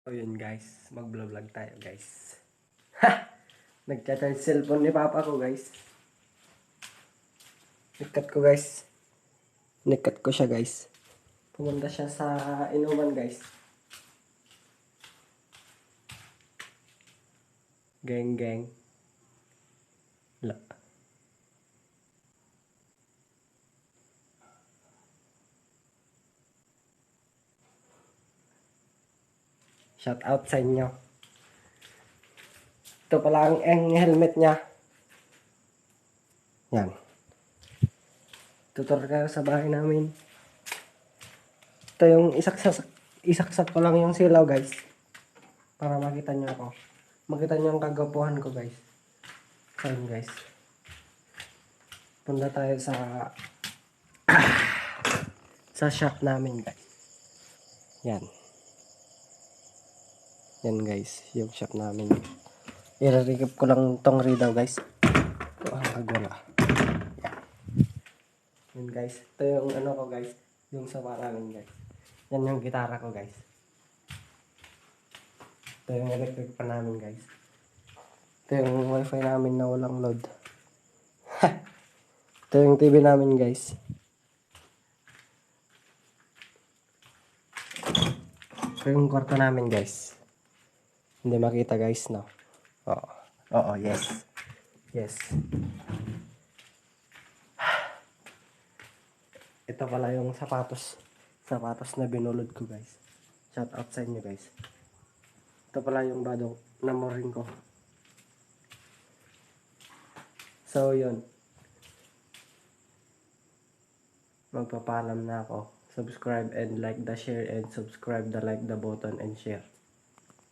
So yun guys, mag-vlog tayo guys. Ha! Nagchat-charge cellphone ni papa ko guys. Nikat ko guys. Nikat ko siya guys. Pumunta siya sa inuman guys. Geng geng. La. Shout out sa inyo. Ito pala ang helmet niya. Yan. Tutor kayo sa bahay namin. Ito yung isaksak ko lang yung silaw guys. Para makita nyo ako. Makita nyo ang kagapuhan ko guys. Ayun guys. Punta tayo sa shop namin guys. Yan. Yan guys, yung shop namin. I-recap ko lang tong ridaw guys. Ito ang kagwala. Yan. Yan guys. Ito yung ano ko guys. Yung sawa namin guys. Yan yung gitara ko guys. Ito yung electric pa namin guys. Ito yung wifi namin na walang load. Ito yung TV namin guys. Ito yung kwarto namin guys. Hindi makita guys, no? Oo. Oo, yes. Yes. Ito pala yung sapatos. Sapatos na binulod ko guys. Shout out sa inyo guys. Ito pala yung badong namorin ko. So, yun. Magpapaalam na ako. Subscribe and like the share and subscribe the like the button and share.